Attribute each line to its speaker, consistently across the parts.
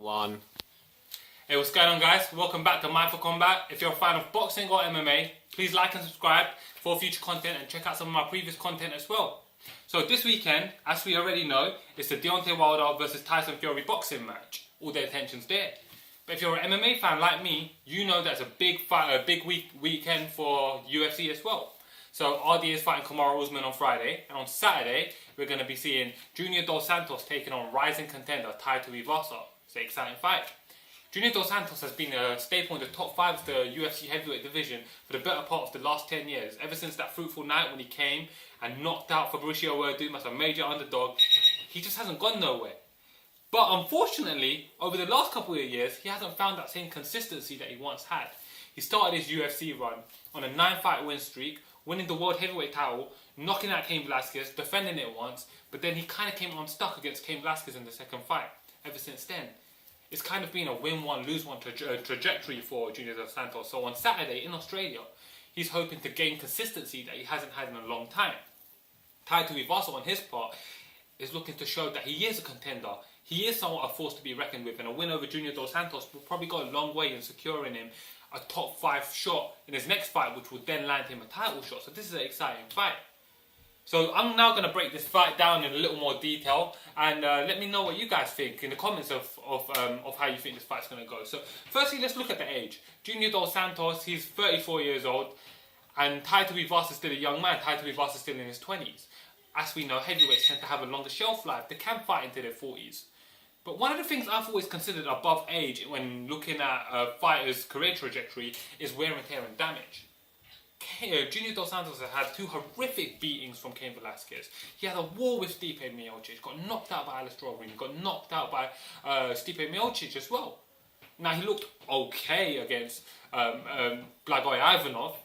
Speaker 1: One.
Speaker 2: Hey, what's going on, guys? Welcome back to Mindful Combat. If you're a fan of boxing or MMA, please like and subscribe for future content and check out some of my previous content as well. So this weekend, as we already know, it's the Deontay Wilder versus Tyson Fury boxing match. All the attention's there. But if you're an MMA fan like me, you know that's a big fight, a big weekend for UFC as well. So RD is fighting Kamaru Usman on Friday, and on Saturday we're going to be seeing Junior Dos Santos taking on rising contender Tai Tuivasa. It's an exciting fight. Junior Dos Santos has been a staple in the top 5 of the UFC heavyweight division for the better part of the last 10 years. Ever since that fruitful night when he came and knocked out Fabricio Werdum as a major underdog, he just hasn't gone nowhere. But unfortunately, over the last couple of years, he hasn't found that same consistency that he once had. He started his UFC run on a 9-fight win streak, winning the world heavyweight title, knocking out Cain Velasquez, defending it once, but then he kind of came unstuck against Cain Velasquez in the second fight. Ever since then, it's kind of been a win one, lose one trajectory for Junior Dos Santos. So on Saturday in Australia, he's hoping to gain consistency that he hasn't had in a long time. Tai Tuivasa, on his part, is looking to show that he is a contender. He is somewhat a force to be reckoned with, and a win over Junior Dos Santos will probably go a long way in securing him a top 5 shot in his next fight, which will then land him a title shot. So this is an exciting fight. So I'm now going to break this fight down in a little more detail, and let me know what you guys think in the comments of how you think this fight's going to go. So firstly, let's look at the age. Junior Dos Santos, he's 34 years old, and Tai Tuivasa is still a young man. Tai Tuivasa is still in his 20s. As we know, heavyweights tend to have a longer shelf life. They can fight into their 40s. But one of the things I've always considered above age when looking at a fighter's career trajectory is wear and tear and damage. Junior Dos Santos has had 2 horrific beatings from Cain Velasquez. He had a war with Stipe Miocic, got knocked out by Alistair Overeem, got knocked out by Stipe Miocic as well. Now he looked okay against Blagoy Ivanov.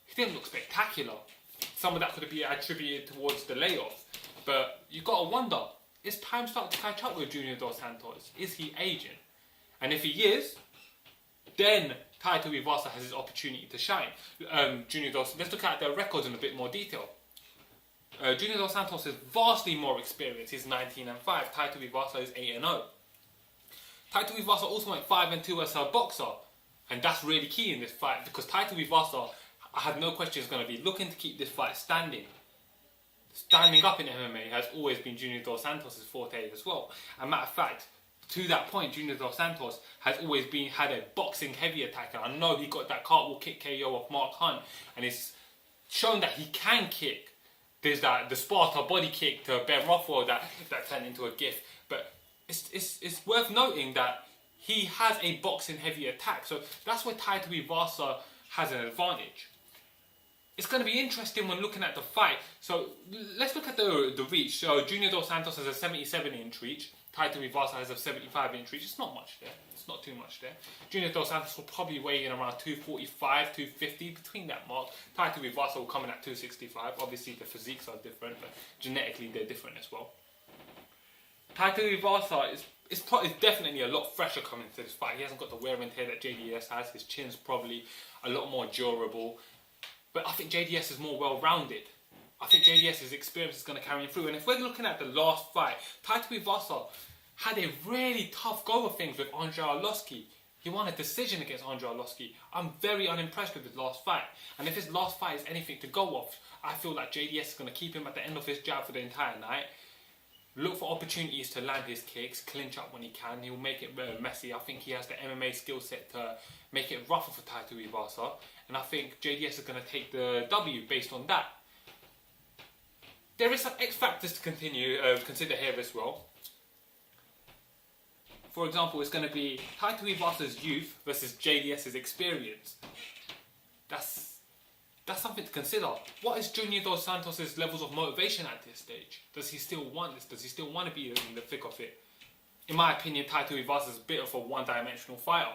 Speaker 2: He didn't look spectacular. Some of that could be attributed towards the layoff. But you got to wonder, is time starting to catch up with Junior Dos Santos? Is he aging? And if he is, then Tai Tuivasa has his opportunity to shine. Let's look at their records in a bit more detail. Junior Dos Santos is vastly more experienced. He's 19-5. Tai Tuivasa is 8-0. Tai Tuivasa also went 5-2 as a boxer, and that's really key in this fight because Tai Tuivasa, I have no question, is going to be looking to keep this fight standing. Standing up in MMA has always been Junior Dos Santos' forte as well. As a matter of fact, to that point, Junior Dos Santos has always had a boxing heavy attacker. I know he got that cartwheel kick KO of Mark Hunt, and it's shown that he can kick. There's the Sparta body kick to Ben Rothwell that turned into a gif. But it's worth noting that he has a boxing heavy attack. So that's where Tai Tuivasa has an advantage. It's going to be interesting when looking at the fight. So let's look at the reach. So Junior Dos Santos has a 77-inch reach. Tai Tuivasa has a 75-inch reach. It's not much there. It's not too much there. Junior Dos Santos will probably weigh in around 245, 250, between that mark. Tai Tuivasa will come in at 265. Obviously the physiques are different, but genetically they're different as well. Tai Tuivasa is definitely a lot fresher coming into this fight. He hasn't got the wear and tear that JDS has. His chin's probably a lot more durable. But I think JDS is more well-rounded. I think JDS's experience is going to carry him through. And if we're looking at the last fight, Tai Tuivasa had a really tough go of things with Andrei Arlovski. He won a decision against Andrei Arlovski. I'm very unimpressed with his last fight. And if his last fight is anything to go off, I feel like JDS is going to keep him at the end of his jab for the entire night. Look for opportunities to land his kicks, clinch up when he can. He'll make it messy. I think he has the MMA skill set to make it rougher for Tai Tuivasa. And I think JDS is going to take the W based on that. There is some X factors to consider here as well. For example, it's going to be Tai Tuivasa's youth versus JDS's experience. That's something to consider. What is Junior Dos Santos' levels of motivation at this stage? Does he still want this? Does he still want to be in the thick of it? In my opinion, Tai Tuivasa is a bit of a one-dimensional fighter.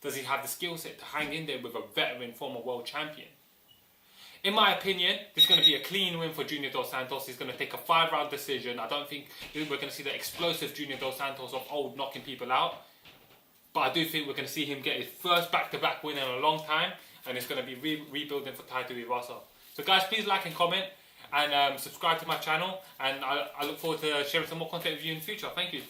Speaker 2: Does he have the skill set to hang in there with a veteran former world champion? In my opinion, this is going to be a clean win for Junior Dos Santos. He's going to take a 5-round decision. I don't think we're going to see the explosive Junior Dos Santos of old knocking people out. But I do think we're going to see him get his first back-to-back win in a long time. And it's going to be rebuilding for Tai Tuivasa. So guys, please like and comment. And subscribe to my channel. And I look forward to sharing some more content with you in the future. Thank you.